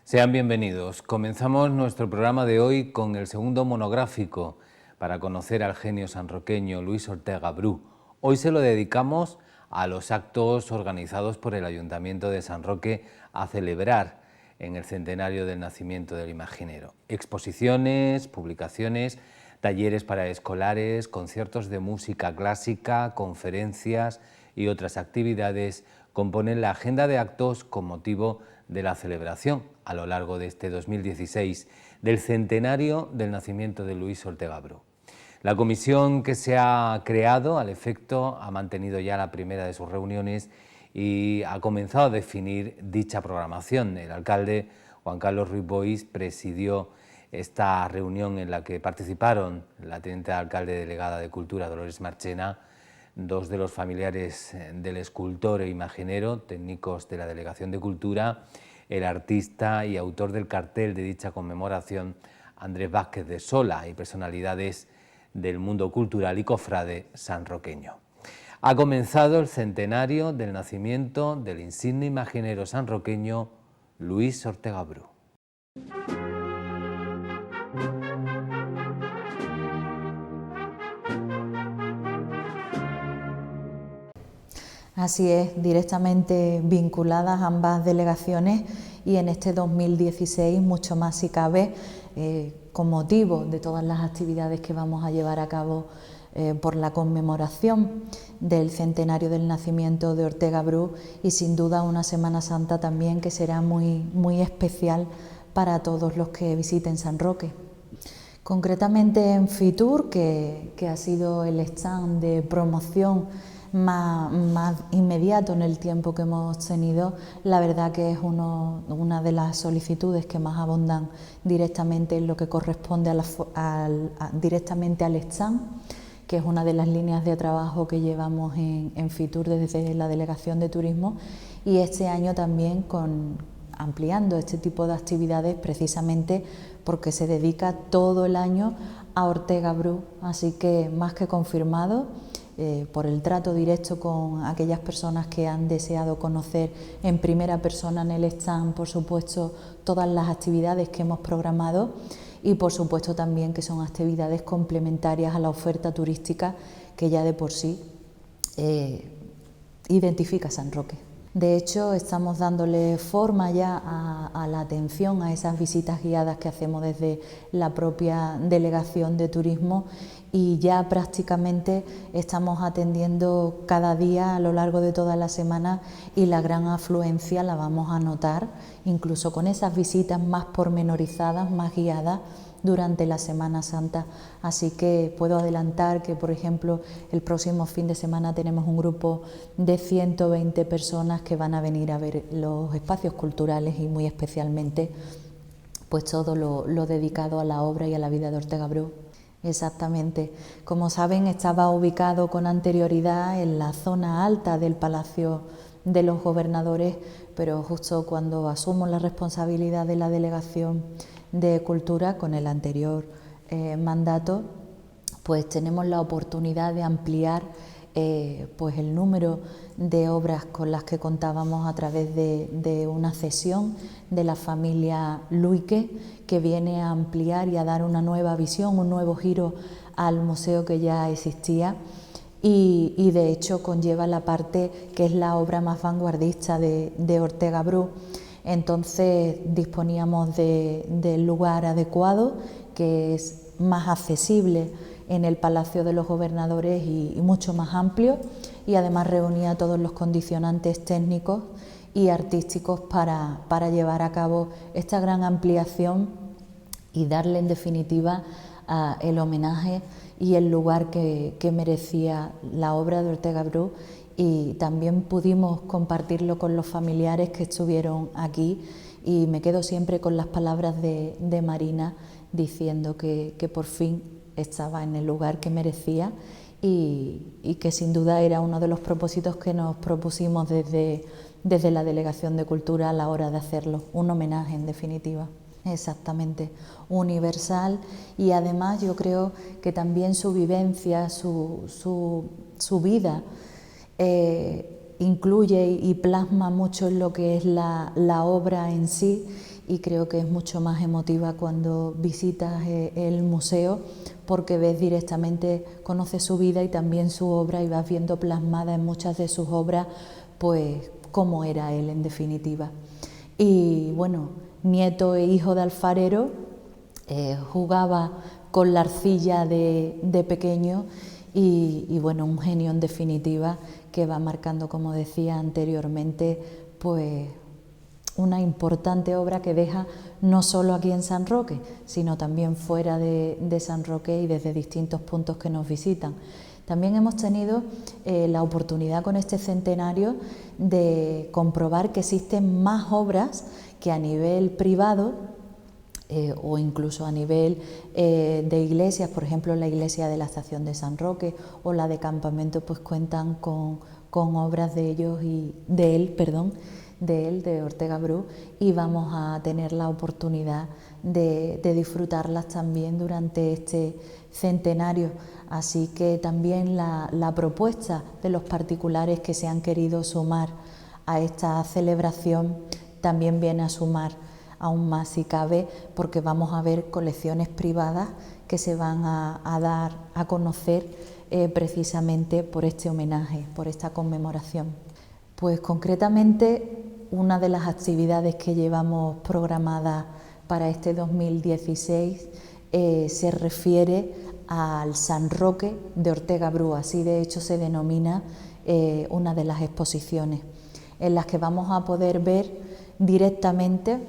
Sean bienvenidos. Comenzamos nuestro programa de hoy con el segundo monográfico para conocer al genio sanroqueño Luis Ortega Bru. Hoy se lo dedicamos a los actos organizados por el Ayuntamiento de San Roque a celebrar en el centenario del nacimiento del imaginero. Exposiciones, publicaciones, talleres para escolares, conciertos de música clásica, conferencias y otras actividades componen la agenda de actos con motivo de la celebración a lo largo de este 2016 del centenario del nacimiento de Luis Ortega Bru. La comisión que se ha creado al efecto ha mantenido ya la primera de sus reuniones y ha comenzado a definir dicha programación. El alcalde Juan Carlos Ruiz Boix presidió esta reunión en la que participaron la teniente de alcalde delegada de Cultura Dolores Marchena, dos de los familiares del escultor e imaginero, técnicos de la Delegación de Cultura, el artista y autor del cartel de dicha conmemoración, Andrés Vázquez de Sola, y personalidades del mundo cultural y cofrade sanroqueño. Ha comenzado el centenario del nacimiento del insigne imaginero sanroqueño Luis Ortega Bru. Así es, directamente vinculadas ambas delegaciones y en este 2016 mucho más si cabe, con motivo de todas las actividades que vamos a llevar a cabo por la conmemoración del centenario del nacimiento de Ortega Bru y sin duda una Semana Santa también que será muy especial para todos los que visiten San Roque. Concretamente en Fitur, que ha sido el stand de promoción más inmediato en el tiempo que hemos tenido, la verdad que es una de las solicitudes que más abundan directamente en lo que corresponde directamente al stand, que es una de las líneas de trabajo que llevamos en Fitur desde la Delegación de Turismo, y este año también ampliando este tipo de actividades precisamente porque se dedica todo el año a Ortega Bru, así que más que confirmado, por el trato directo con aquellas personas que han deseado conocer en primera persona en el stand, por supuesto, todas las actividades que hemos programado y por supuesto también que son actividades complementarias a la oferta turística que ya de por sí identifica San Roque. De hecho, estamos dándole forma ya a la atención a esas visitas guiadas que hacemos desde la propia Delegación de Turismo y ya prácticamente estamos atendiendo cada día a lo largo de toda la semana y la gran afluencia la vamos a notar, incluso con esas visitas más pormenorizadas, más guiadas durante la Semana Santa. Así que puedo adelantar que, por ejemplo, el próximo fin de semana tenemos un grupo de 120 personas que van a venir a ver los espacios culturales y muy especialmente pues todo lo dedicado a la obra y a la vida de Ortega Bru. Exactamente. Como saben, estaba ubicado con anterioridad en la zona alta del Palacio de los Gobernadores, pero justo cuando asumo la responsabilidad de la Delegación de Cultura con el anterior mandato, pues tenemos la oportunidad de ampliar pues el número de obras con las que contábamos a través de una cesión de la familia Luique, que viene a ampliar y a dar una nueva visión, un nuevo giro al museo que ya existía y de hecho conlleva la parte que es la obra más vanguardista de Ortega Bru. Entonces disponíamos del lugar adecuado, que es más accesible en el Palacio de los Gobernadores y mucho más amplio, y además reunía todos los condicionantes técnicos y artísticos para llevar a cabo esta gran ampliación y darle en definitiva el homenaje y el lugar que merecía la obra de Ortega Bru, y también pudimos compartirlo con los familiares que estuvieron aquí, y me quedo siempre con las palabras de Marina diciendo que por fin estaba en el lugar que merecía y que sin duda era uno de los propósitos que nos propusimos desde la Delegación de Cultura a la hora de hacerlo, un homenaje en definitiva. Exactamente, universal, y además yo creo que también su vivencia, su vida incluye y plasma mucho en lo que es la obra en sí, y creo que es mucho más emotiva cuando visitas el museo, porque ves directamente, conoces su vida y también su obra, y vas viendo plasmada en muchas de sus obras pues cómo era él en definitiva. Y bueno, nieto e hijo de alfarero, jugaba con la arcilla de pequeño y bueno, un genio en definitiva, que va marcando, como decía anteriormente, pues una importante obra que deja no solo aquí en San Roque, sino también fuera de San Roque y desde distintos puntos que nos visitan. También hemos tenido la oportunidad con este centenario de comprobar que existen más obras que a nivel privado o incluso a nivel de iglesias, por ejemplo la iglesia de la Estación de San Roque o la de Campamento, pues cuentan con obras de ellos y de Ortega Bru, y vamos a tener la oportunidad de disfrutarlas también durante este centenario. Así que también la propuesta de los particulares que se han querido sumar a esta celebración también viene a sumar aún más si cabe, porque vamos a ver colecciones privadas que se van a dar a conocer precisamente por este homenaje, por esta conmemoración. Pues concretamente una de las actividades que llevamos programadas para este 2016 se refiere al San Roque de Ortega Bru, así de hecho se denomina una de las exposiciones, en las que vamos a poder ver directamente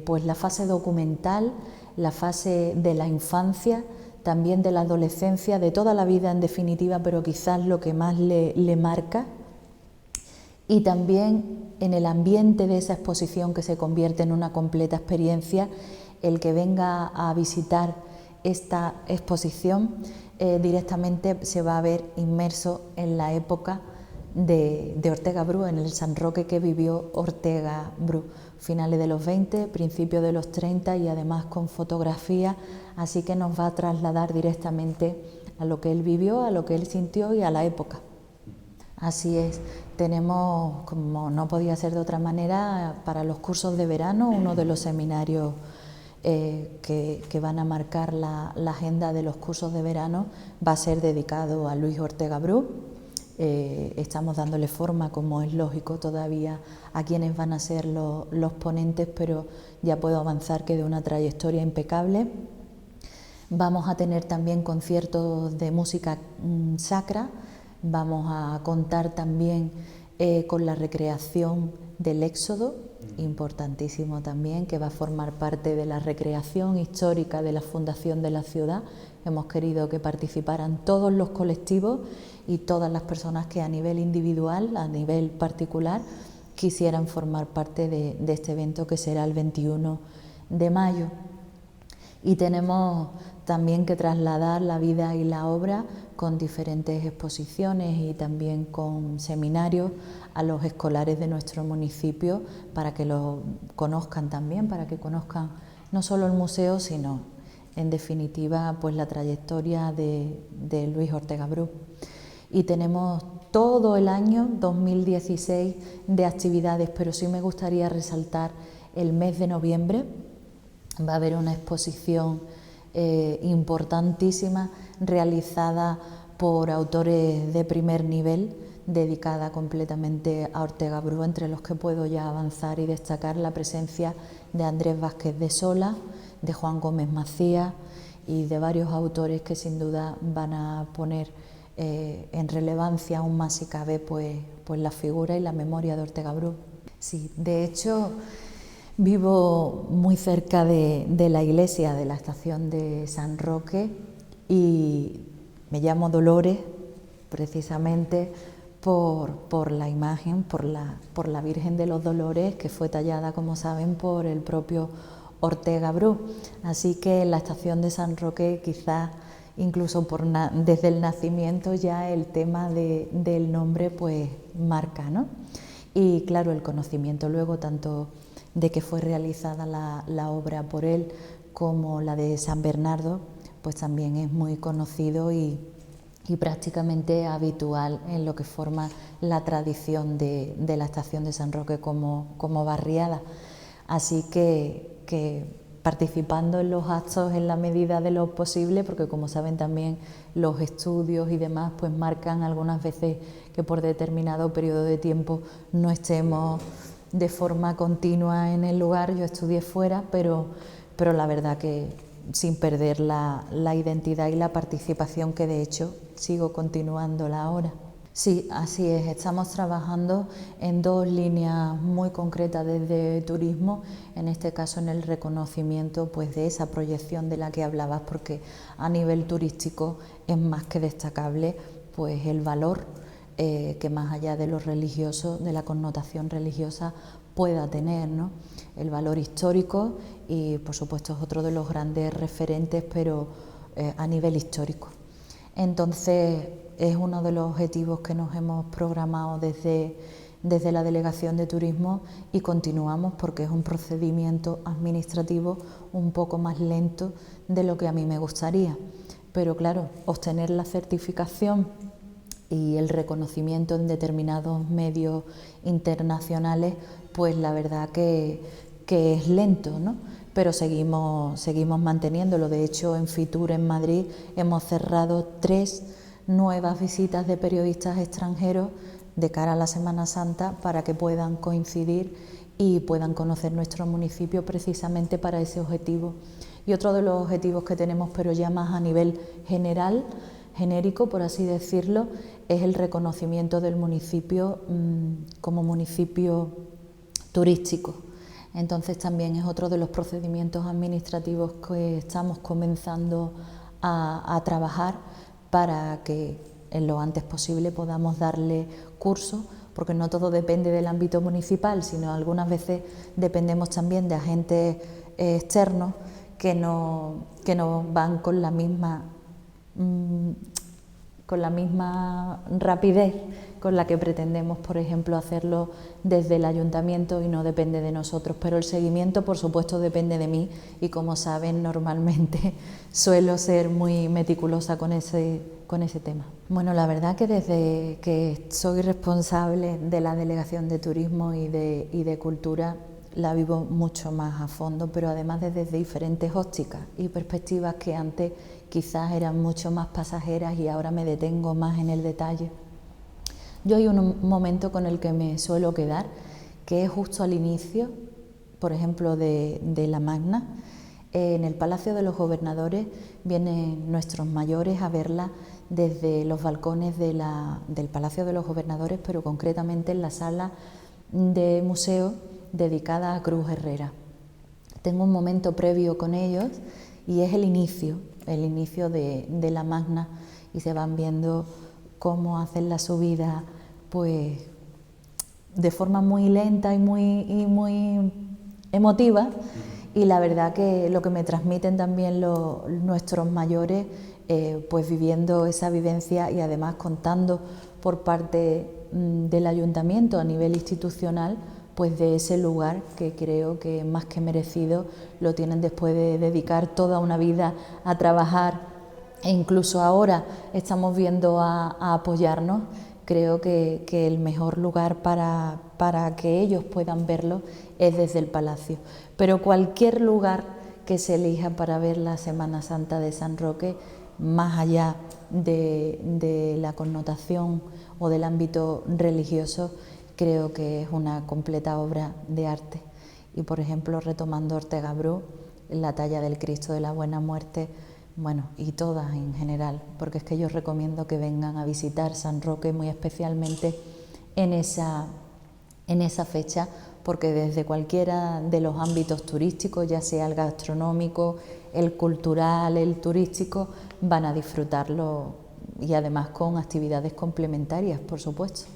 pues la fase documental, la fase de la infancia, también de la adolescencia, de toda la vida en definitiva, pero quizás lo que más le marca, y también en el ambiente de esa exposición, que se convierte en una completa experiencia, el que venga a visitar esta exposición directamente se va a ver inmerso en la época de Ortega Bru, en el San Roque que vivió Ortega Bru, finales de los 20, principios de los 30, y además con fotografía, así que nos va a trasladar directamente a lo que él vivió, a lo que él sintió y a la época. Así es, tenemos, como no podía ser de otra manera, para los cursos de verano, uno de los seminarios que van a marcar la agenda de los cursos de verano va a ser dedicado a Luis Ortega Bru. Estamos dándole forma, como es lógico todavía, a quienes van a ser los ponentes, pero ya puedo avanzar que de una trayectoria impecable. Vamos a tener también conciertos de música sacra, vamos a contar también con la recreación del Éxodo, importantísimo también, que va a formar parte de la recreación histórica de la fundación de la ciudad. Hemos querido que participaran todos los colectivos y todas las personas que a nivel individual, a nivel particular, quisieran formar parte de este evento, que será el 21 de mayo. Y tenemos también que trasladar la vida y la obra con diferentes exposiciones y también con seminarios a los escolares de nuestro municipio, para que lo conozcan también, para que conozcan no solo el museo, sino en definitiva pues la trayectoria de Luis Ortega Bru. Y tenemos todo el año 2016 de actividades, pero sí me gustaría resaltar el mes de noviembre. Va a haber una exposición importantísima realizada por autores de primer nivel, dedicada completamente a Ortega Bru, entre los que puedo ya avanzar y destacar la presencia de Andrés Vázquez de Sola, de Juan Gómez Macías y de varios autores que sin duda van a poner en relevancia aún más, si cabe, pues la figura y la memoria de Ortega Bru. Sí, de hecho, vivo muy cerca de la iglesia de la Estación de San Roque y me llamo Dolores precisamente por la imagen, por la Virgen de los Dolores, que fue tallada, como saben, por el propio Ortega Bru. Así que en la Estación de San Roque, quizás incluso desde el nacimiento, ya el tema del nombre pues marca, ¿no? Y claro, el conocimiento luego tanto de que fue realizada la obra por él como la de San Bernardo, pues también es muy conocido y prácticamente habitual en lo que forma la tradición de la Estación de San Roque como barriada. Así que participando en los actos en la medida de lo posible, porque como saben también los estudios y demás pues marcan algunas veces que por determinado periodo de tiempo no estemos de forma continua en el lugar. Yo estudié fuera, pero la verdad que sin perder la identidad y la participación, que de hecho sigo continuándola ahora. Sí, así es, estamos trabajando en dos líneas muy concretas desde turismo, en este caso en el reconocimiento pues de esa proyección de la que hablabas, porque a nivel turístico es más que destacable pues el valor que más allá de lo religioso, de la connotación religiosa pueda tener, ¿no? El valor histórico y por supuesto es otro de los grandes referentes, pero a nivel histórico. Entonces es uno de los objetivos que nos hemos programado desde la Delegación de Turismo y continuamos porque es un procedimiento administrativo un poco más lento de lo que a mí me gustaría. Pero claro, obtener la certificación y el reconocimiento en determinados medios internacionales, pues la verdad que es lento, ¿no? Pero seguimos manteniéndolo. De hecho, en Fitur, en Madrid, hemos cerrado 3 nuevas visitas de periodistas extranjeros de cara a la Semana Santa para que puedan coincidir y puedan conocer nuestro municipio precisamente para ese objetivo. Y otro de los objetivos que tenemos, pero ya más a nivel general, genérico, por así decirlo, es el reconocimiento del municipio como municipio turístico. Entonces también es otro de los procedimientos administrativos que estamos comenzando a trabajar para que en lo antes posible podamos darle curso, porque no todo depende del ámbito municipal, sino algunas veces dependemos también de agentes externos que no van con la misma rapidez con la que pretendemos, por ejemplo, hacerlo desde el ayuntamiento, y no depende de nosotros. Pero el seguimiento, por supuesto, depende de mí y, como saben, normalmente suelo ser muy meticulosa con ese tema. Bueno, la verdad que desde que soy responsable de la Delegación de Turismo y de Cultura la vivo mucho más a fondo, pero además desde diferentes ópticas y perspectivas que antes quizás eran mucho más pasajeras y ahora me detengo más en el detalle. Yo hay un momento con el que me suelo quedar, que es justo al inicio, por ejemplo, de la Magna. En el Palacio de los Gobernadores vienen nuestros mayores a verla desde los balcones del Palacio de los Gobernadores, pero concretamente en la sala de museo dedicada a Cruz Herrera. Tengo un momento previo con ellos y es el inicio de la Magna, y se van viendo cómo hacen la subida pues de forma muy lenta y muy emotiva, y la verdad que lo que me transmiten también nuestros mayores, pues viviendo esa vivencia y además contando por parte del ayuntamiento a nivel institucional pues de ese lugar que creo que más que merecido lo tienen después de dedicar toda una vida a trabajar, e incluso ahora estamos viendo a apoyarnos. Creo que el mejor lugar para que ellos puedan verlo es desde el Palacio. Pero cualquier lugar que se elija para ver la Semana Santa de San Roque, más allá de la connotación o del ámbito religioso, creo que es una completa obra de arte. Y por ejemplo, retomando Ortega Bru, la talla del Cristo de la Buena Muerte, bueno, y todas en general, porque es que yo recomiendo que vengan a visitar San Roque muy especialmente en esa fecha, porque desde cualquiera de los ámbitos turísticos, ya sea el gastronómico, el cultural, el turístico, van a disfrutarlo, y además con actividades complementarias, por supuesto.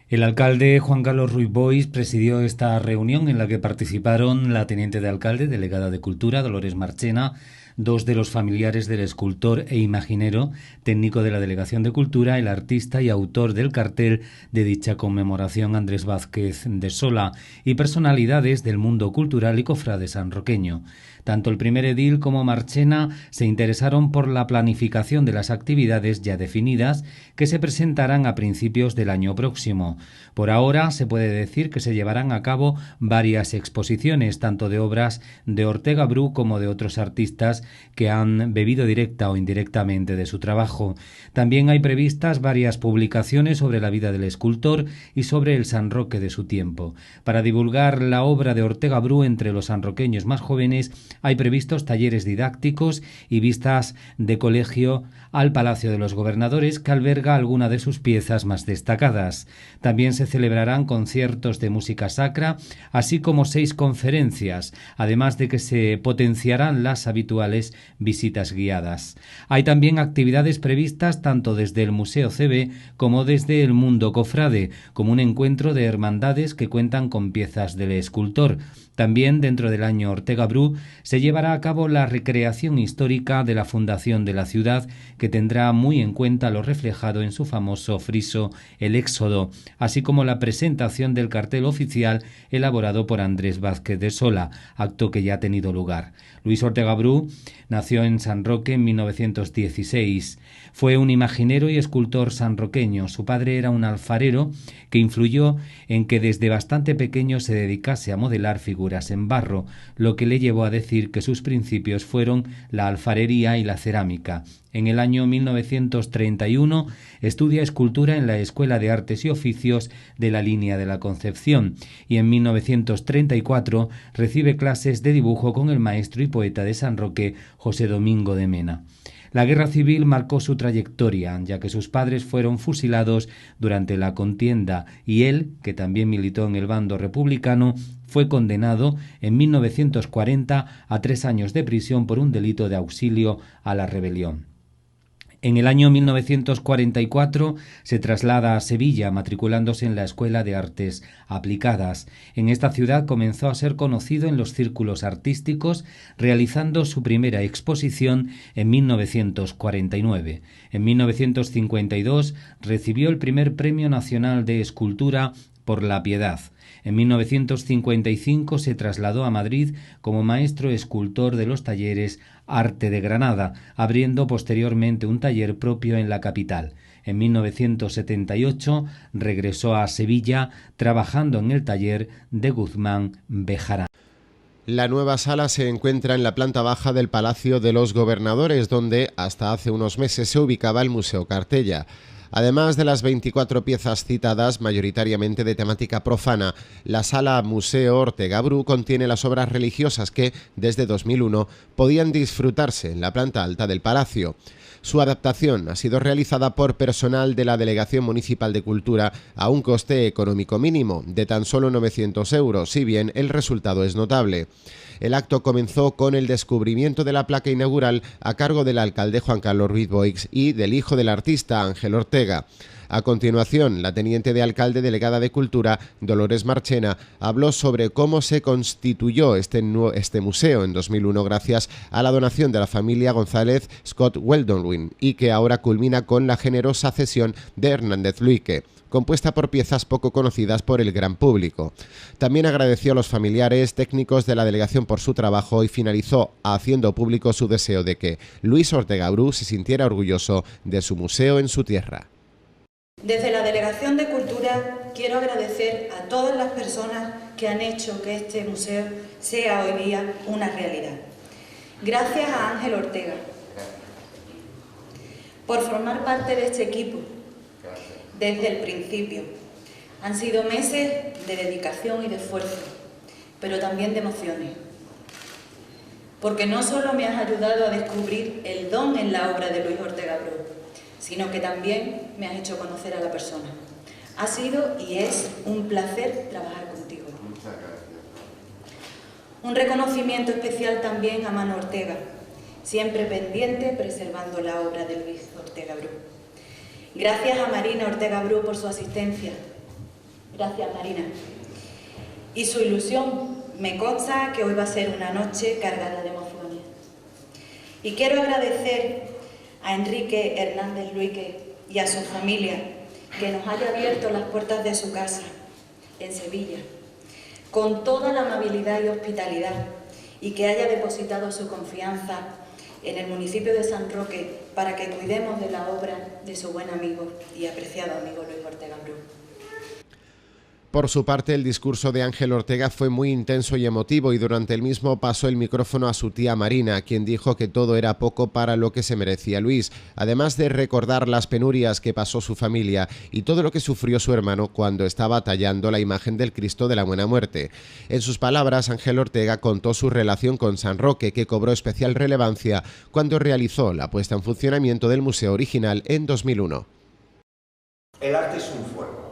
El alcalde Juan Carlos Ruiz Boix presidió esta reunión en la que participaron la teniente de alcalde, delegada de Cultura, Dolores Marchena, 2 de los familiares del escultor e imaginero, técnico de la Delegación de Cultura, el artista y autor del cartel de dicha conmemoración, Andrés Vázquez de Sola, y personalidades del mundo cultural y cofrade sanroqueño. Tanto el primer edil como Marchena se interesaron por la planificación de las actividades ya definidas que se presentarán a principios del año próximo. Por ahora se puede decir que se llevarán a cabo varias exposiciones, tanto de obras de Ortega Bru como de otros artistas que han bebido directa o indirectamente de su trabajo. También hay previstas varias publicaciones sobre la vida del escultor y sobre el San Roque de su tiempo. Para divulgar la obra de Ortega Bru entre los sanroqueños más jóvenes hay previstos talleres didácticos y vistas de colegio al Palacio de los Gobernadores, que alberga alguna de sus piezas más destacadas. También se celebrarán conciertos de música sacra, así como 6 conferencias, además de que se potenciarán las habituales visitas guiadas. Hay también actividades previstas tanto desde el Museo CB como desde el Mundo Cofrade, como un encuentro de hermandades que cuentan con piezas del escultor. También dentro del año Ortega Bru se llevará a cabo la recreación histórica de la fundación de la ciudad, que tendrá muy en cuenta lo reflejado en su famoso friso El Éxodo, así como la presentación del cartel oficial elaborado por Andrés Vázquez de Sola, acto que ya ha tenido lugar. Luis Ortega Bru nació en San Roque en 1916. Fue un imaginero y escultor sanroqueño. Su padre era un alfarero que influyó en que desde bastante pequeño se dedicase a modelar figuras en barro, lo que le llevó a decir que sus principios fueron la alfarería y la cerámica. En el año 1931 estudia escultura en la Escuela de Artes y Oficios de la Línea de la Concepción y en 1934 recibe clases de dibujo con el maestro y poeta de San Roque, José Domingo de Mena. La guerra civil marcó su trayectoria, ya que sus padres fueron fusilados durante la contienda y él, que también militó en el bando republicano, fue condenado en 1940 a 3 años de prisión por un delito de auxilio a la rebelión. En el año 1944 se traslada a Sevilla, matriculándose en la Escuela de Artes Aplicadas. En esta ciudad comenzó a ser conocido en los círculos artísticos, realizando su primera exposición en 1949. En 1952 recibió el primer Premio Nacional de Escultura por La Piedad. En 1955 se trasladó a Madrid como maestro escultor de los talleres Arte de Granada, abriendo posteriormente un taller propio en la capital. En 1978 regresó a Sevilla, trabajando en el taller de Guzmán Bejarán. La nueva sala se encuentra en la planta baja del Palacio de los Gobernadores, donde hasta hace unos meses se ubicaba el Museo Cartella. Además de las 24 piezas citadas, mayoritariamente de temática profana, la sala Museo Ortega Bru contiene las obras religiosas que, desde 2001, podían disfrutarse en la planta alta del palacio. Su adaptación ha sido realizada por personal de la Delegación Municipal de Cultura a un coste económico mínimo de tan solo 900 euros, si bien el resultado es notable. El acto comenzó con el descubrimiento de la placa inaugural a cargo del alcalde Juan Carlos Ruiz Boix y del hijo del artista, Ángel Ortega. A continuación, la teniente de alcalde delegada de Cultura, Dolores Marchena, habló sobre cómo se constituyó este museo en 2001 gracias a la donación de la familia González Scott Weldonwin y que ahora culmina con la generosa cesión de Hernández Luique, compuesta por piezas poco conocidas por el gran público. También agradeció a los familiares técnicos de la delegación por su trabajo y finalizó haciendo público su deseo de que Luis Ortega Bru se sintiera orgulloso de su museo en su tierra. Desde la Delegación de Cultura quiero agradecer a todas las personas que han hecho que este museo sea hoy día una realidad. Gracias a Ángel Ortega por formar parte de este equipo desde el principio. Han sido meses de dedicación y de esfuerzo, pero también de emociones. Porque no solo me has ayudado a descubrir el don en la obra de Luis Ortega Bru, sino que también me has hecho conocer a la persona. Ha sido y es un placer trabajar contigo. Muchas gracias. Un reconocimiento especial también a Mano Ortega, siempre pendiente preservando la obra de Luis Ortega Bru. Gracias a Marina Ortega Bru por su asistencia. Gracias, Marina. Y su ilusión. Me consta que hoy va a ser una noche cargada de emociones. Y quiero agradecer a Enrique Hernández Luique y a su familia que nos haya abierto las puertas de su casa en Sevilla con toda la amabilidad y hospitalidad y que haya depositado su confianza en el municipio de San Roque para que cuidemos de la obra de su buen amigo y apreciado amigo Luis Ortega Bru. Por su parte, el discurso de Ángel Ortega fue muy intenso y emotivo y durante el mismo pasó el micrófono a su tía Marina, quien dijo que todo era poco para lo que se merecía Luis, además de recordar las penurias que pasó su familia y todo lo que sufrió su hermano cuando estaba tallando la imagen del Cristo de la Buena Muerte. En sus palabras, Ángel Ortega contó su relación con San Roque, que cobró especial relevancia cuando realizó la puesta en funcionamiento del museo original en 2001. El arte es un fuego.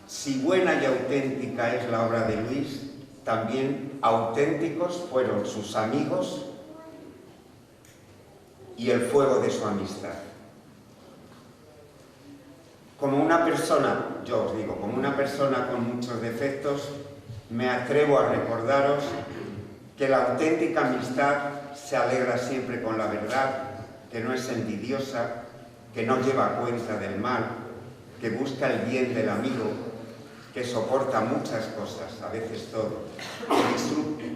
Si buena y auténtica es la obra de Luis, también auténticos fueron sus amigos y el fuego de su amistad. Como una persona, yo os digo, como una persona con muchos defectos, me atrevo a recordaros que la auténtica amistad se alegra siempre con la verdad, que no es envidiosa, que no lleva cuenta del mal, que busca el bien del amigo, que soporta muchas cosas, a veces todo,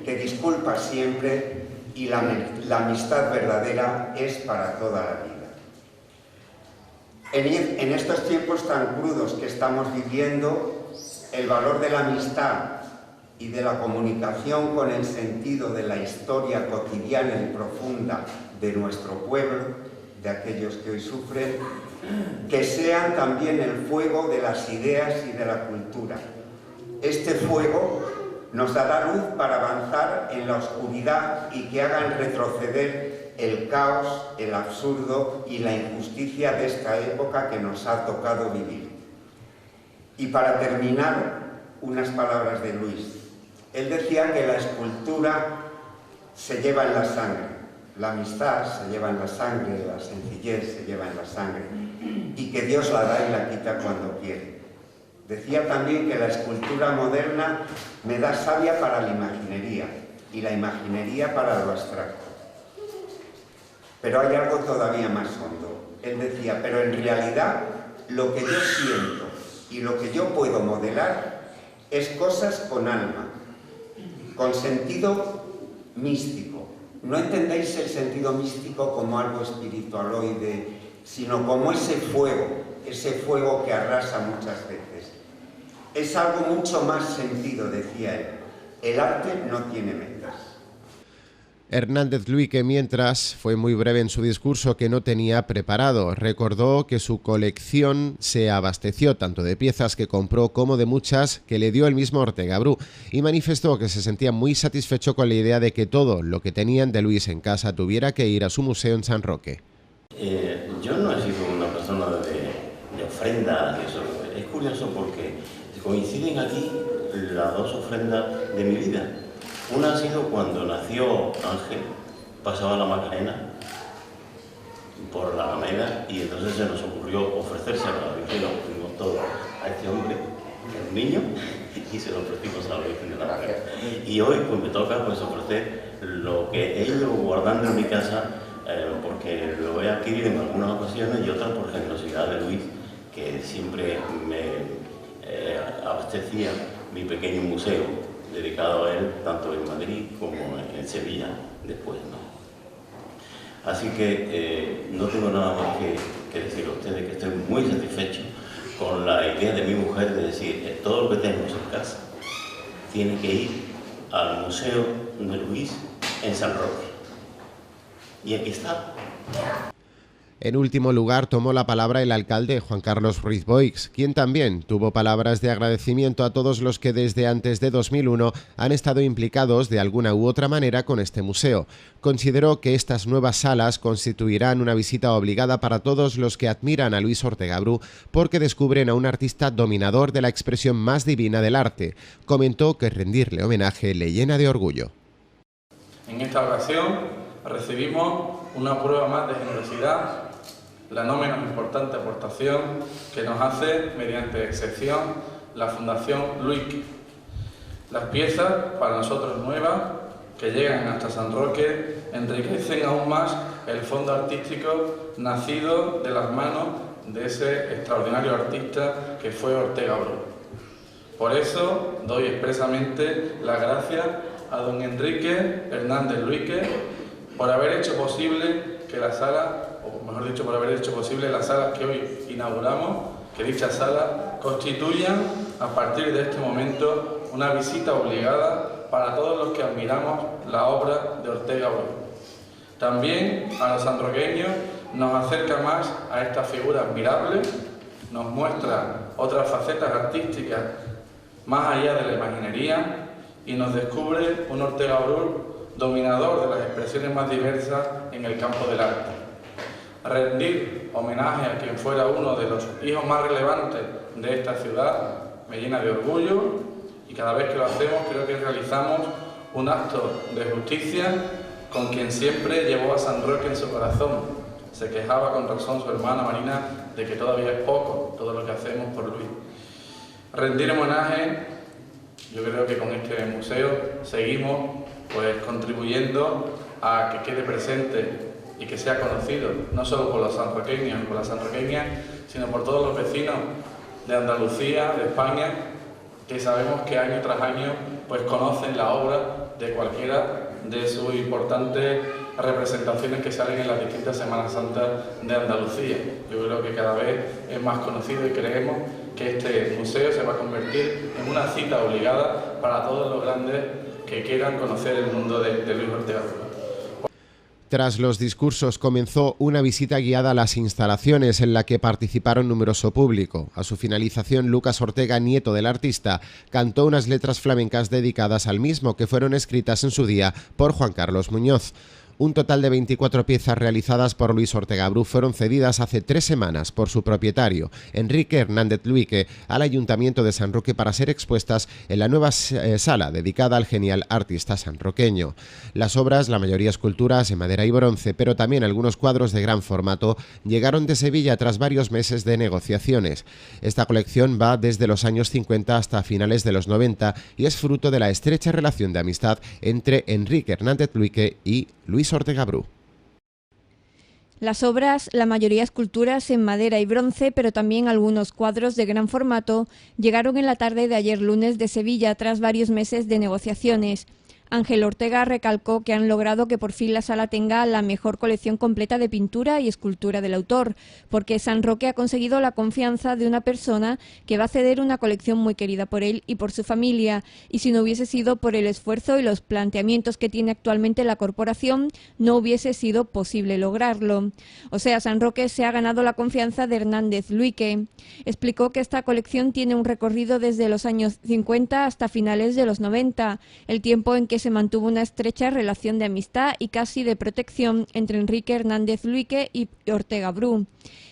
que disculpa siempre y la amistad verdadera es para toda la vida. En estos tiempos tan crudos que estamos viviendo, el valor de la amistad y de la comunicación con el sentido de la historia cotidiana y profunda de nuestro pueblo, de aquellos que hoy sufren, que sean también el fuego de las ideas y de la cultura. Este fuego nos dará luz para avanzar en la oscuridad y que hagan retroceder el caos, el absurdo y la injusticia de esta época que nos ha tocado vivir. Y para terminar, unas palabras de Luis. Él decía que la escultura se lleva en la sangre. La amistad se lleva en la sangre, la sencillez se lleva en la sangre y que Dios la da y la quita cuando quiere. Decía también que la escultura moderna me da savia para la imaginería y la imaginería para lo abstracto. Pero hay algo todavía más hondo. Él decía, pero en realidad lo que yo siento y lo que yo puedo modelar es cosas con alma, con sentido místico. No entendéis el sentido místico como algo espiritualoide, sino como ese fuego que arrasa muchas veces. Es algo mucho más sentido, decía él. El arte no tiene metas. Hernández Luique, mientras, fue muy breve en su discurso que no tenía preparado. Recordó que su colección se abasteció tanto de piezas que compró como de muchas que le dio el mismo Ortega Bru y manifestó que se sentía muy satisfecho con la idea de que todo lo que tenían de Luis en casa tuviera que ir a su museo en San Roque. Yo no he sido una persona de ofrendas, eso. Es curioso porque coinciden aquí las dos ofrendas de mi vida. Una ha sido cuando nació Ángel, pasaba la Macarena por la Alameda y entonces se nos ocurrió ofrecerse a la Virgen, lo ofrecimos todo a este hombre, el niño, y se lo ofrecimos a la Virgen de la Macarena. Y hoy pues me toca pues ofrecer lo que he ido guardando en mi casa, porque lo he adquirido en algunas ocasiones y otras por generosidad de Luis, que siempre me abastecía mi pequeño museo dedicado a él, tanto en Madrid como en Sevilla después, ¿no? Así que no tengo nada más que decir a ustedes que estoy muy satisfecho con la idea de mi mujer de decir todo lo que tenemos en casa tiene que ir al Museo de Luis en San Roque. Y aquí está. En último lugar, tomó la palabra el alcalde Juan Carlos Ruiz Boix, quien también tuvo palabras de agradecimiento a todos los que desde antes de 2001 han estado implicados de alguna u otra manera con este museo. Consideró que estas nuevas salas constituirán una visita obligada para todos los que admiran a Luis Ortega Bru porque descubren a un artista dominador de la expresión más divina del arte. Comentó que rendirle homenaje le llena de orgullo. En esta ocasión recibimos una prueba más de generosidad, la no menos importante aportación que nos hace, mediante excepción, la Fundación Luique. Las piezas, para nosotros nuevas, que llegan hasta San Roque, enriquecen aún más el fondo artístico nacido de las manos de ese extraordinario artista que fue Ortega Bru. Por eso doy expresamente las gracias a don Enrique Hernández Luique por haber hecho posible que la sala, o mejor dicho, por haber hecho posible las salas que hoy inauguramos, que dichas salas constituyan a partir de este momento una visita obligada para todos los que admiramos la obra de Ortega Bru. También a los sanroqueños nos acerca más a esta figura admirable, nos muestra otras facetas artísticas más allá de la imaginería y nos descubre un Ortega Bru dominador de las expresiones más diversas en el campo del arte. Rendir homenaje a quien fuera uno de los hijos más relevantes de esta ciudad me llena de orgullo y cada vez que lo hacemos creo que realizamos un acto de justicia con quien siempre llevó a San Roque en su corazón. Se quejaba con razón su hermana Marina de que todavía es poco todo lo que hacemos por Luis. Rendir homenaje, yo creo que con este museo seguimos contribuyendo a que quede presente y que sea conocido, no solo por los sanroqueños y por las sanroqueñas, sino por todos los vecinos de Andalucía, de España, que sabemos que año tras año conocen la obra de cualquiera de sus importantes representaciones que salen en las distintas Semanas Santas de Andalucía. Yo creo que cada vez es más conocido y creemos que este museo se va a convertir en una cita obligada para todos los grandes que quieran conocer el mundo de Luis Ortega Bru. Tras los discursos comenzó una visita guiada a las instalaciones en la que participaron numeroso público. A su finalización, Lucas Ortega, nieto del artista, cantó unas letras flamencas dedicadas al mismo que fueron escritas en su día por Juan Carlos Muñoz. Un total de 24 piezas realizadas por Luis Ortega Bru fueron cedidas hace 3 semanas por su propietario, Enrique Hernández Luique, al Ayuntamiento de San Roque para ser expuestas en la nueva sala dedicada al genial artista sanroqueño. Las obras, la mayoría esculturas en madera y bronce, pero también algunos cuadros de gran formato, llegaron de Sevilla tras varios meses de negociaciones. Esta colección va desde los años 50 hasta finales de los 90 y es fruto de la estrecha relación de amistad entre Enrique Hernández Luique y Luis Ortega Bru. Las obras, la mayoría esculturas en madera y bronce, pero también algunos cuadros de gran formato, llegaron en la tarde de ayer lunes de Sevilla tras varios meses de negociaciones. Ángel Ortega recalcó que han logrado que por fin la sala tenga la mejor colección completa de pintura y escultura del autor, porque San Roque ha conseguido la confianza de una persona que va a ceder una colección muy querida por él y por su familia, y si no hubiese sido por el esfuerzo y los planteamientos que tiene actualmente la corporación, no hubiese sido posible lograrlo. O sea, San Roque se ha ganado la confianza de Hernández Luique. Explicó que esta colección tiene un recorrido desde los años 50 hasta finales de los 90, el tiempo en que se mantuvo una estrecha relación de amistad y casi de protección entre Enrique Hernández Luique y Ortega Bru.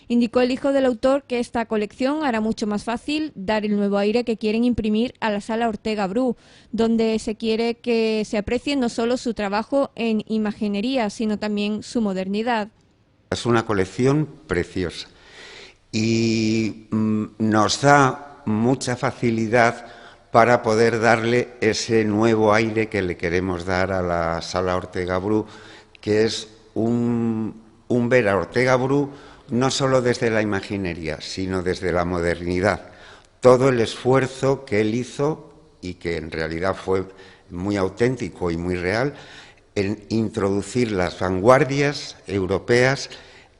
Indicó el hijo del autor que esta colección hará mucho más fácil dar el nuevo aire que quieren imprimir a la sala Ortega Bru, donde se quiere que se aprecie no solo su trabajo en imaginería, sino también su modernidad. Es una colección preciosa y nos da mucha facilidad para poder darle ese nuevo aire que le queremos dar a la sala Ortega Bru, que es un ver a Ortega Bru no solo desde la imaginería, sino desde la modernidad. Todo el esfuerzo que él hizo, y que en realidad fue muy auténtico y muy real, en introducir las vanguardias europeas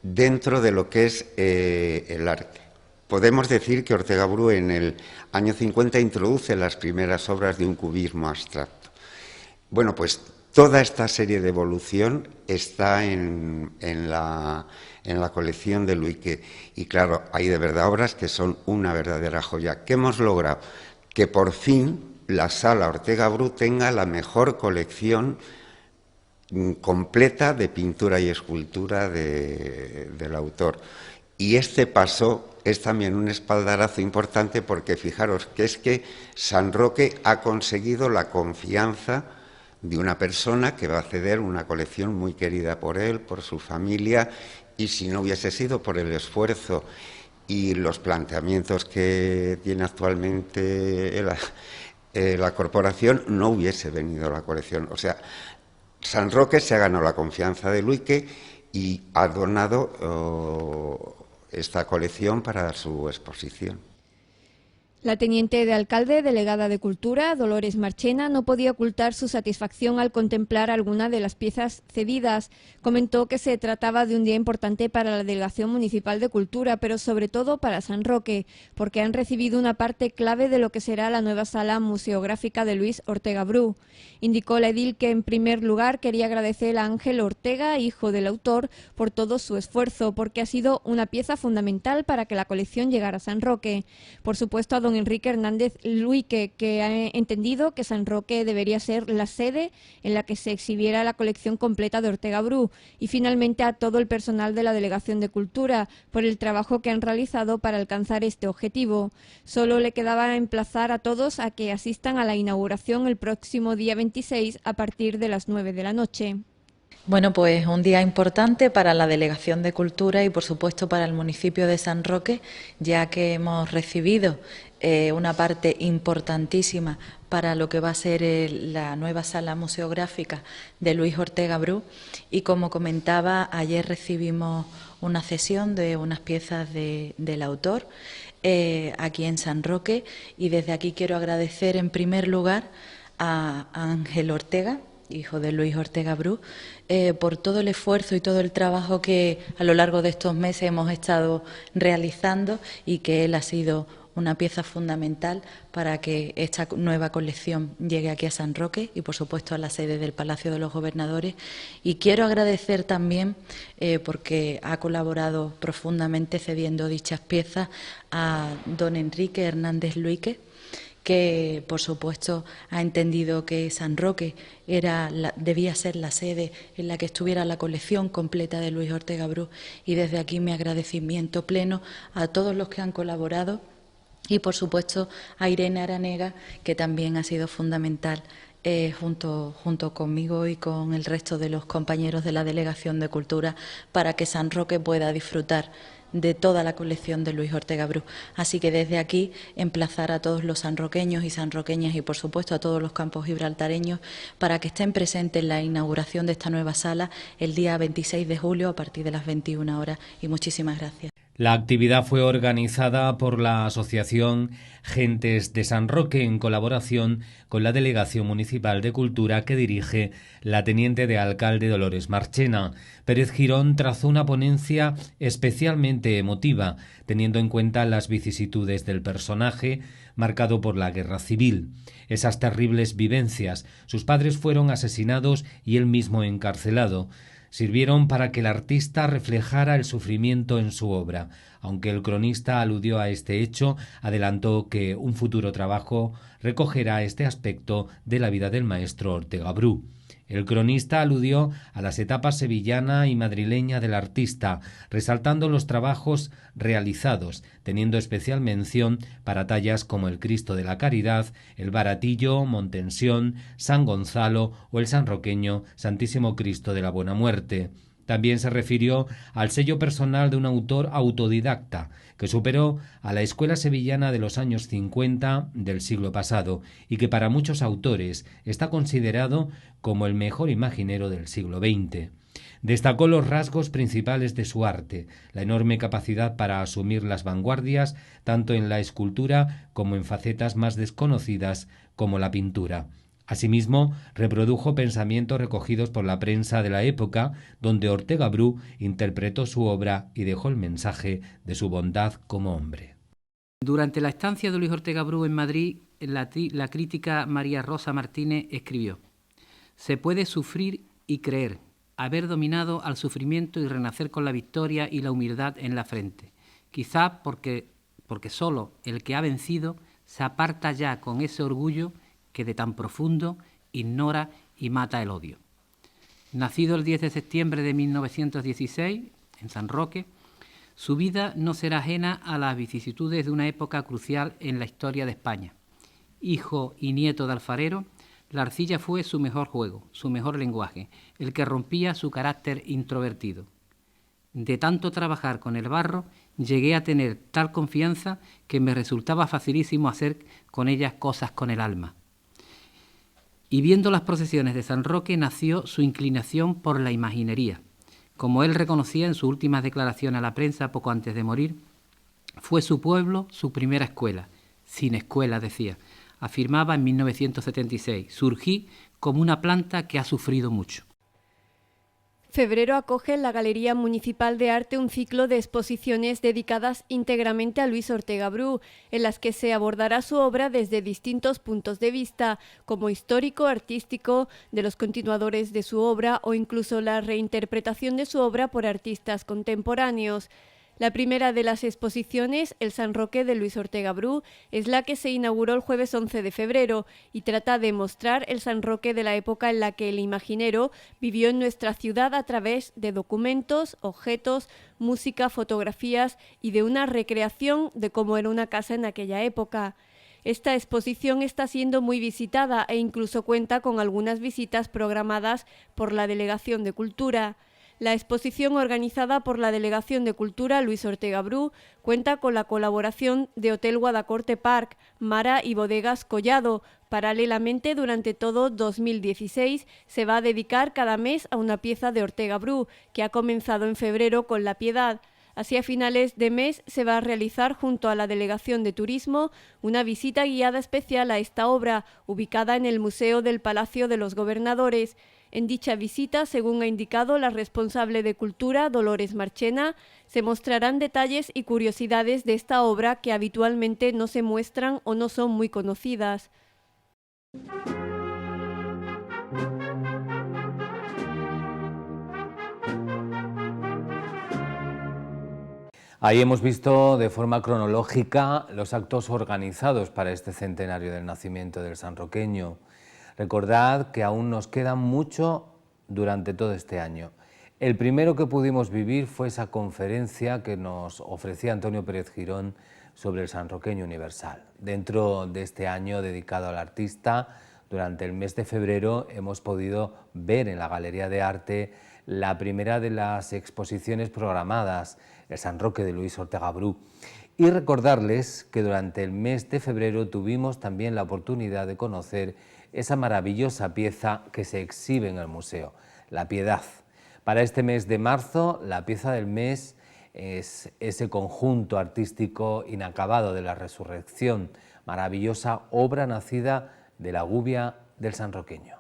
dentro de lo que es el arte. Podemos decir que Ortega Bru en el año 50 introduce las primeras obras de un cubismo abstracto. Bueno, pues toda esta serie de evolución está en la colección de Luique. Y claro, hay de verdad obras que son una verdadera joya. ¿Qué hemos logrado? Que por fin la sala Ortega Bru tenga la mejor colección completa de pintura y escultura del autor. Y este paso es también un espaldarazo importante porque fijaros que es que San Roque ha conseguido la confianza de una persona que va a ceder una colección muy querida por él, por su familia, y si no hubiese sido por el esfuerzo y los planteamientos que tiene actualmente la corporación, no hubiese venido la colección. O sea, San Roque se ha ganado la confianza de Luique y ha donado esta colección para su exposición. La teniente de alcalde, delegada de Cultura, Dolores Marchena, no podía ocultar su satisfacción al contemplar alguna de las piezas cedidas. Comentó que se trataba de un día importante para la Delegación Municipal de Cultura, pero sobre todo para San Roque, porque han recibido una parte clave de lo que será la nueva sala museográfica de Luis Ortega Bru. Indicó la edil que, en primer lugar, quería agradecer a Ángel Ortega, hijo del autor, por todo su esfuerzo, porque ha sido una pieza fundamental para que la colección llegara a San Roque. Por supuesto, a don Enrique Hernández Luique, que ha entendido que San Roque debería ser la sede en la que se exhibiera la colección completa de Ortega Bru, y finalmente a todo el personal de la Delegación de Cultura por el trabajo que han realizado para alcanzar este objetivo. Solo le quedaba emplazar a todos a que asistan a la inauguración el próximo día 26 a partir de las 9 de la noche. Bueno, pues un día importante para la Delegación de Cultura y, por supuesto, para el municipio de San Roque, ya que hemos recibido una parte importantísima para lo que va a ser la nueva sala museográfica de Luis Ortega Bru. Y, como comentaba, ayer recibimos una cesión de unas piezas del autor aquí en San Roque, y desde aquí quiero agradecer en primer lugar a Ángel Ortega, hijo de Luis Ortega Bru, por todo el esfuerzo y todo el trabajo que a lo largo de estos meses hemos estado realizando, y que él ha sido una pieza fundamental para que esta nueva colección llegue aquí a San Roque y, por supuesto, a la sede del Palacio de los Gobernadores. Y quiero agradecer también, porque ha colaborado profundamente cediendo dichas piezas, a don Enrique Hernández Luique, que, por supuesto, ha entendido que San Roque debía ser la sede en la que estuviera la colección completa de Luis Ortega Bru, y desde aquí mi agradecimiento pleno a todos los que han colaborado, y, por supuesto, a Irene Aranega, que también ha sido fundamental junto conmigo y con el resto de los compañeros de la Delegación de Cultura, para que San Roque pueda disfrutar de toda la colección de Luis Ortega Bru. Así que desde aquí emplazar a todos los sanroqueños y sanroqueñas, y por supuesto a todos los campos gibraltareños, para que estén presentes en la inauguración de esta nueva sala el día 26 de julio a partir de las 21 horas. Y muchísimas gracias. La actividad fue organizada por la Asociación Gentes de San Roque en colaboración con la Delegación Municipal de Cultura que dirige la teniente de alcalde Dolores Marchena. Pérez Girón trazó una ponencia especialmente emotiva, teniendo en cuenta las vicisitudes del personaje marcado por la guerra civil. Esas terribles vivencias, sus padres fueron asesinados y él mismo encarcelado, sirvieron para que el artista reflejara el sufrimiento en su obra. Aunque el cronista aludió a este hecho, adelantó que un futuro trabajo recogerá este aspecto de la vida del maestro Ortega Bru. El cronista aludió a las etapas sevillana y madrileña del artista, resaltando los trabajos realizados, teniendo especial mención para tallas como el Cristo de la Caridad, el Baratillo, Montensión, San Gonzalo o el sanroqueño Santísimo Cristo de la Buena Muerte. También se refirió al sello personal de un autor autodidacta que superó a la escuela sevillana de los años 50 del siglo pasado y que para muchos autores está considerado como el mejor imaginero del siglo XX. Destacó los rasgos principales de su arte, la enorme capacidad para asumir las vanguardias tanto en la escultura como en facetas más desconocidas como la pintura. Asimismo, reprodujo pensamientos recogidos por la prensa de la época, donde Ortega Bru interpretó su obra y dejó el mensaje de su bondad como hombre. Durante la estancia de Luis Ortega Bru en Madrid, la crítica María Rosa Martínez escribió: «Se puede sufrir y creer, haber dominado al sufrimiento y renacer con la victoria y la humildad en la frente. Quizá porque solo el que ha vencido se aparta ya con ese orgullo que de tan profundo ignora y mata el odio». Nacido el 10 de septiembre de 1916 en San Roque, su vida no será ajena a las vicisitudes de una época crucial en la historia de España. Hijo y nieto de alfarero, la arcilla fue su mejor juego, su mejor lenguaje, el que rompía su carácter introvertido. De tanto trabajar con el barro, llegué a tener tal confianza que me resultaba facilísimo hacer con ellas cosas con el alma. Y viendo las procesiones de San Roque nació su inclinación por la imaginería. Como él reconocía en su última declaración a la prensa poco antes de morir, fue su pueblo su primera escuela. sin escuela, decía. Afirmaba en 1976, surgí como una planta que ha sufrido mucho. Febrero acoge en la Galería Municipal de Arte un ciclo de exposiciones dedicadas íntegramente a Luis Ortega Bru, en las que se abordará su obra desde distintos puntos de vista, como histórico, artístico, de los continuadores de su obra o incluso la reinterpretación de su obra por artistas contemporáneos. La primera de las exposiciones, El San Roque de Luis Ortega Bru, es la que se inauguró el jueves 11 de febrero y trata de mostrar el San Roque de la época en la que el imaginero vivió en nuestra ciudad a través de documentos, objetos, música, fotografías y de una recreación de cómo era una casa en aquella época. Esta exposición está siendo muy visitada e incluso cuenta con algunas visitas programadas por la Delegación de Cultura. La exposición organizada por la Delegación de Cultura Luis Ortega Bru cuenta con la colaboración de Hotel Guadacorte Park, Mara y Bodegas Collado. Paralelamente, durante todo 2016 se va a dedicar cada mes a una pieza de Ortega Bru, que ha comenzado en febrero con La Piedad. Así, a finales de mes se va a realizar junto a la Delegación de Turismo una visita guiada especial a esta obra, ubicada en el Museo del Palacio de los Gobernadores. En dicha visita, según ha indicado la responsable de Cultura, Dolores Marchena, se mostrarán detalles y curiosidades de esta obra que habitualmente no se muestran o no son muy conocidas. Ahí hemos visto de forma cronológica los actos organizados para este centenario del nacimiento del sanroqueño. Recordad que aún nos queda mucho durante todo este año. El primero que pudimos vivir fue esa conferencia que nos ofrecía Antonio Pérez Girón sobre el sanroqueño universal. Dentro de este año dedicado al artista, durante el mes de febrero hemos podido ver en la Galería de Arte la primera de las exposiciones programadas, el San Roque de Luis Ortega Bru. Y recordarles que durante el mes de febrero tuvimos también la oportunidad de conocer esa maravillosa pieza que se exhibe en el museo, La Piedad. Para este mes de marzo, la pieza del mes es ese conjunto artístico inacabado de la Resurrección, maravillosa obra nacida de la gubia del sanroqueño.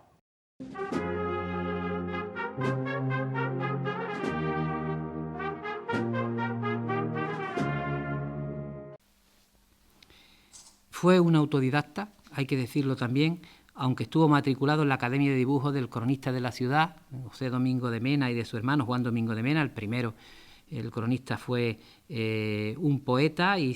Fue un autodidacta, hay que decirlo también, aunque estuvo matriculado en la Academia de Dibujo del cronista de la ciudad, José Domingo de Mena, y de su hermano Juan Domingo de Mena. El primero, el cronista, fue un poeta y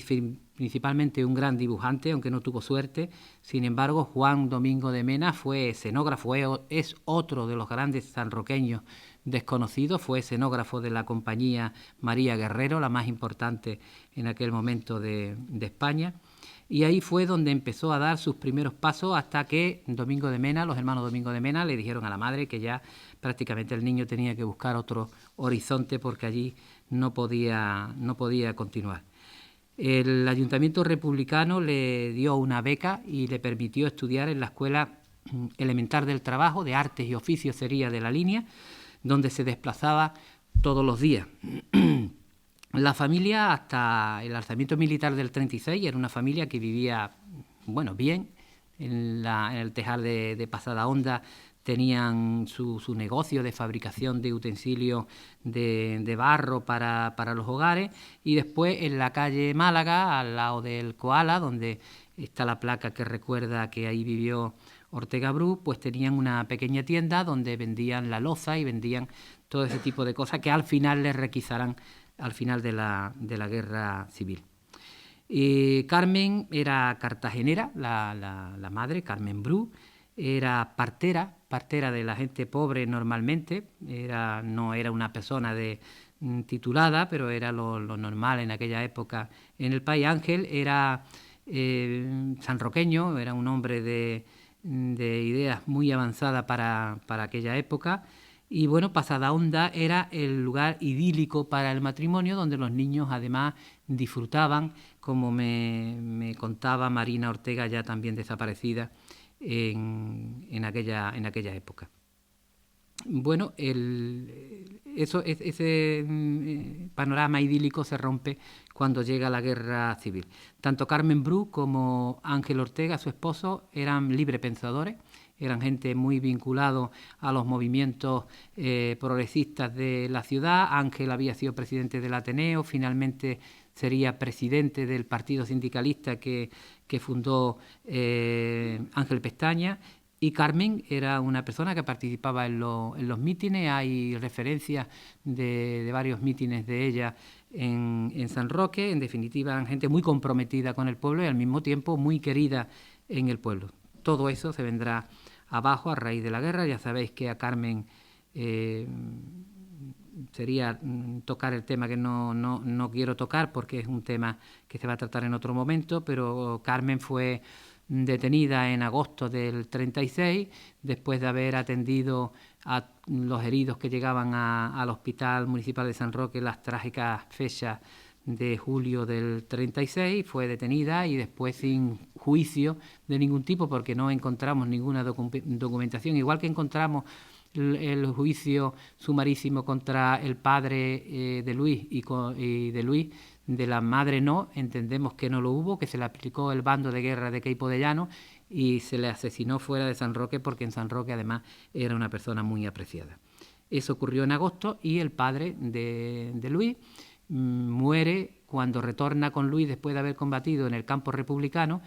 principalmente un gran dibujante, aunque no tuvo suerte. Sin embargo, Juan Domingo de Mena fue escenógrafo, es otro de los grandes sanroqueños desconocidos, fue escenógrafo de la compañía María Guerrero, la más importante en aquel momento de España. Y ahí fue donde empezó a dar sus primeros pasos, hasta que Domingo de Mena, los hermanos Domingo de Mena, le dijeron a la madre que ya prácticamente el niño tenía que buscar otro horizonte porque allí no podía continuar. El Ayuntamiento republicano le dio una beca y le permitió estudiar en la Escuela Elemental del Trabajo, de Artes y Oficios sería de la línea, donde se desplazaba todos los días. La familia, hasta el alzamiento militar del 36, era una familia que vivía, bueno, bien. En el Tejar de Pasada Honda tenían su negocio de fabricación de utensilios de barro para los hogares, y después en la calle Málaga, al lado del Koala, donde está la placa que recuerda que ahí vivió Ortega Bru, pues tenían una pequeña tienda donde vendían la loza y vendían todo ese tipo de cosas que al final les requisarán al final de la guerra civil. Carmen era cartagenera, la madre, Carmen Bru, era partera de la gente pobre normalmente, no era una persona titulada, pero era lo normal en aquella época en el país. Ángel era sanroqueño, era un hombre de ideas muy avanzadas para aquella época. Y bueno, Pasada Honda era el lugar idílico para el matrimonio, donde los niños además disfrutaban, como me contaba Marina Ortega, ya también desaparecida, en aquella época. bueno, ese panorama idílico se rompe cuando llega la guerra civil. Tanto Carmen Bru como Ángel Ortega, su esposo, eran librepensadores, eran gente muy vinculada a los movimientos progresistas de la ciudad. Ángel había sido presidente del Ateneo, finalmente sería presidente del partido sindicalista que fundó Ángel Pestaña. Y Carmen era una persona que participaba en los mítines. Hay referencias de varios mítines de ella en San Roque. En definitiva, eran gente muy comprometida con el pueblo y al mismo tiempo muy querida en el pueblo. Todo eso se vendrá abajo a raíz de la guerra. Ya sabéis que a Carmen sería tocar el tema que no quiero tocar porque es un tema que se va a tratar en otro momento, pero Carmen fue detenida en agosto del 36, después de haber atendido a los heridos que llegaban al Hospital Municipal de San Roque las trágicas fechas de julio del 36, fue detenida y después sin juicio de ningún tipo porque no encontramos ninguna documentación, igual que encontramos el juicio sumarísimo contra el padre de Luis y de Luis. De la madre no, entendemos que no lo hubo, que se le aplicó el bando de guerra de Queipo de Llano y se le asesinó fuera de San Roque porque en San Roque además era una persona muy apreciada. Eso ocurrió en agosto y el padre de Luis muere cuando retorna con Luis después de haber combatido en el campo republicano,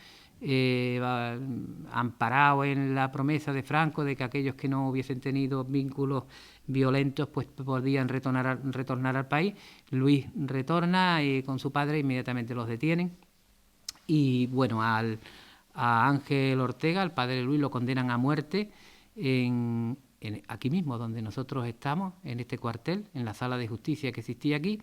amparado en la promesa de Franco de que aquellos que no hubiesen tenido vínculos violentos pues podían retornar al país. Luis retorna con su padre, inmediatamente los detienen y bueno, a Ángel Ortega, al padre de Luis, lo condenan a muerte aquí mismo donde nosotros estamos, en este cuartel, en la sala de justicia que existía aquí.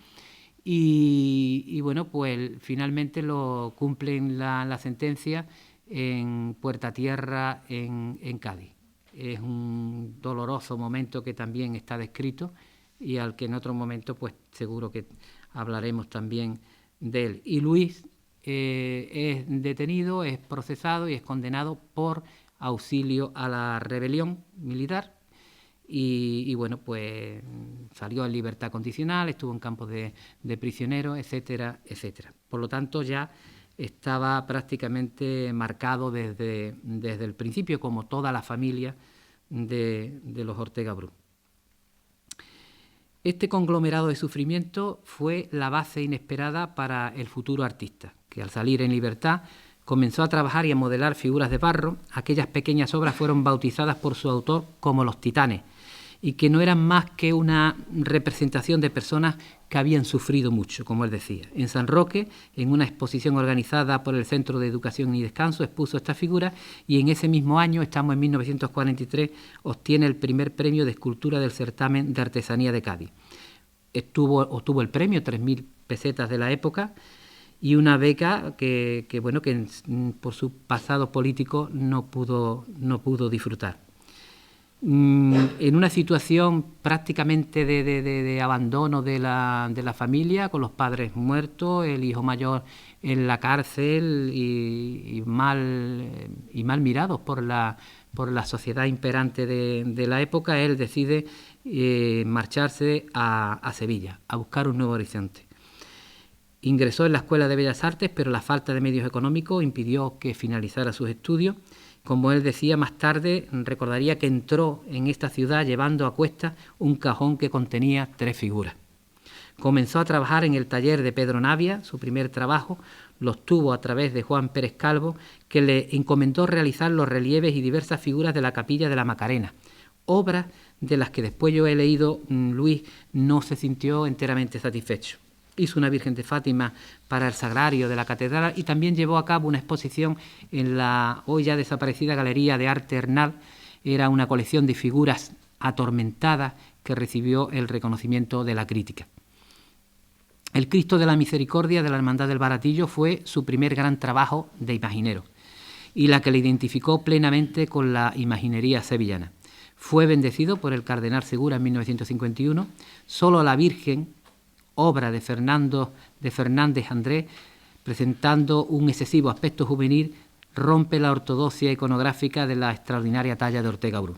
Y bueno, pues finalmente lo cumplen la sentencia en Puerta Tierra, en Cádiz. Es un doloroso momento que también está descrito y al que en otro momento pues seguro que hablaremos también de él. Y Luis es detenido, es procesado y es condenado por auxilio a la rebelión militar. Y bueno, pues salió en libertad condicional, estuvo en campos de prisioneros, etcétera, etcétera. Por lo tanto, ya estaba prácticamente marcado desde el principio, como toda la familia de los Ortega Bru. Este conglomerado de sufrimiento fue la base inesperada para el futuro artista, que al salir en libertad comenzó a trabajar y a modelar figuras de barro. Aquellas pequeñas obras fueron bautizadas por su autor como Los Titanes, y que no eran más que una representación de personas que habían sufrido mucho, como él decía. En San Roque, en una exposición organizada por el Centro de Educación y Descanso, expuso esta figura y en ese mismo año, estamos en 1943, obtiene el primer premio de escultura del certamen de artesanía de Cádiz. Obtuvo el premio, 3.000 pesetas de la época, y una beca que por su pasado político no pudo disfrutar. En una situación prácticamente de abandono de la familia, con los padres muertos, el hijo mayor en la cárcel y mal mirados por la sociedad imperante de la época, él decide marcharse a Sevilla, a buscar un nuevo horizonte. Ingresó en la Escuela de Bellas Artes, pero la falta de medios económicos impidió que finalizara sus estudios. Como él decía más tarde, recordaría que entró en esta ciudad llevando a cuestas un cajón que contenía 3 figuras. Comenzó a trabajar en el taller de Pedro Navia, su primer trabajo lo obtuvo a través de Juan Pérez Calvo, que le encomendó realizar los relieves y diversas figuras de la Capilla de la Macarena, obras de las que después yo he leído, Luis no se sintió enteramente satisfecho. Hizo una Virgen de Fátima para el Sagrario de la Catedral y también llevó a cabo una exposición en la hoy ya desaparecida Galería de Arte Hernal. Era una colección de figuras atormentadas que recibió el reconocimiento de la crítica. El Cristo de la Misericordia de la Hermandad del Baratillo fue su primer gran trabajo de imaginero y la que le identificó plenamente con la imaginería sevillana. Fue bendecido por el Cardenal Segura en 1951. Solo la Virgen, obra de Fernández Andrés, presentando un excesivo aspecto juvenil, rompe la ortodoxia iconográfica de la extraordinaria talla de Ortega Bru.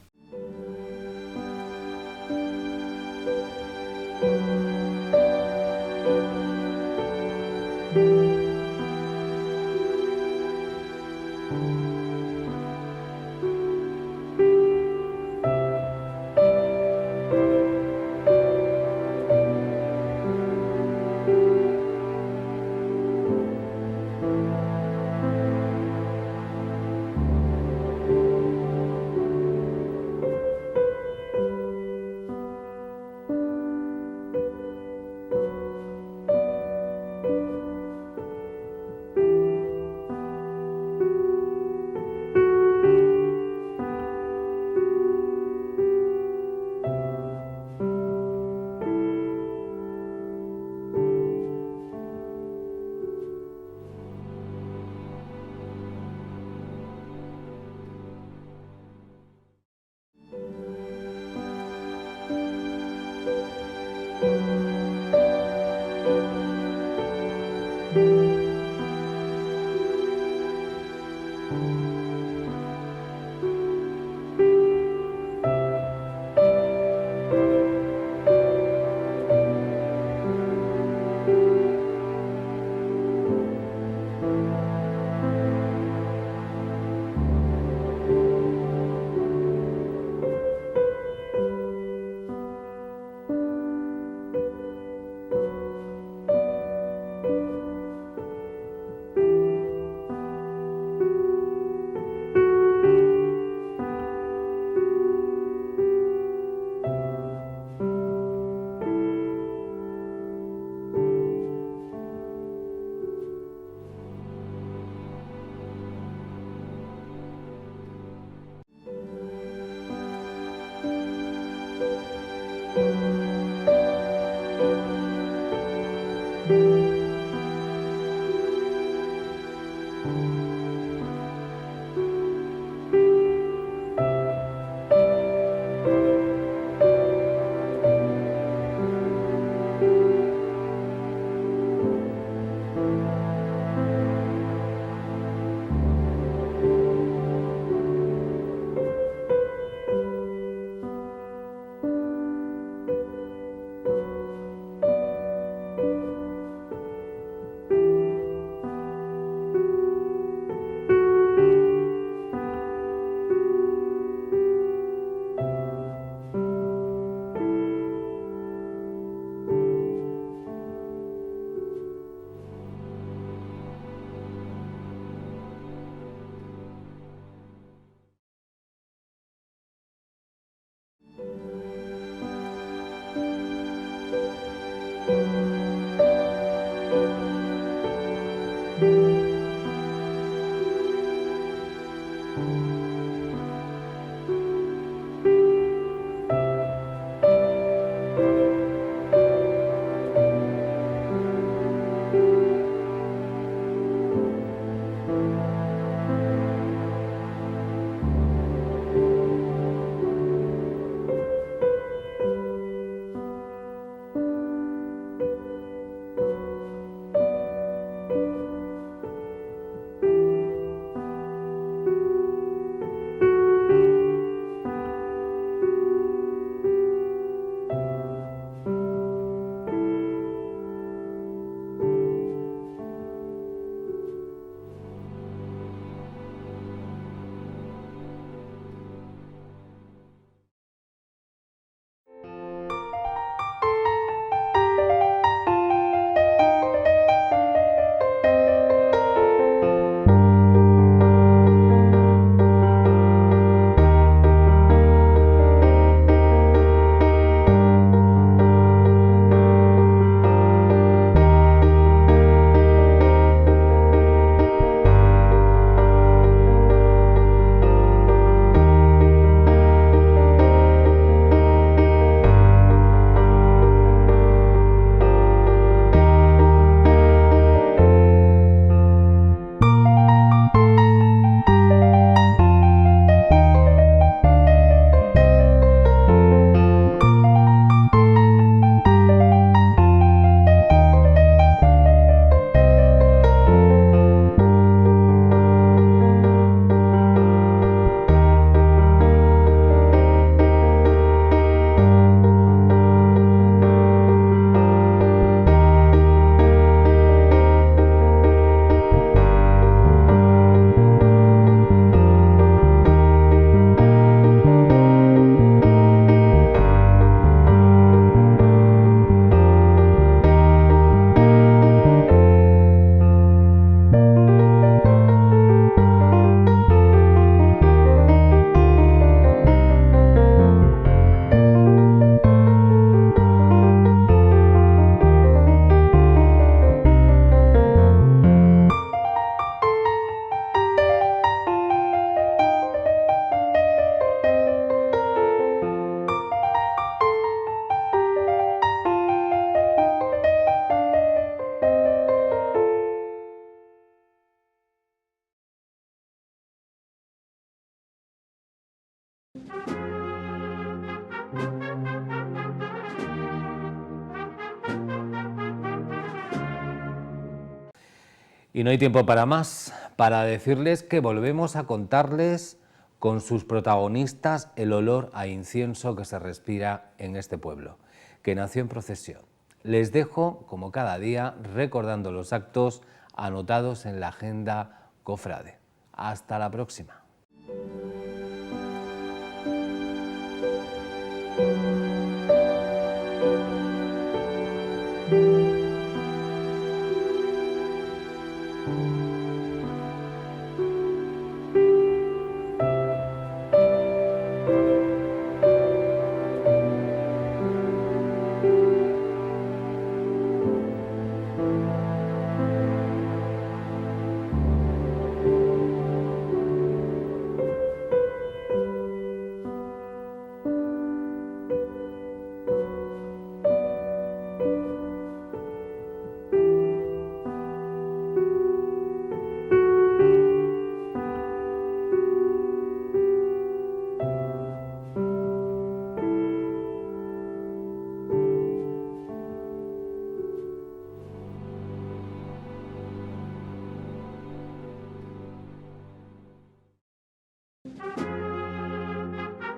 Y no hay tiempo para más, para decirles que volvemos a contarles con sus protagonistas el olor a incienso que se respira en este pueblo, que nació en procesión. Les dejo, como cada día, recordando los actos anotados en la agenda cofrade. Hasta la próxima.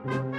Música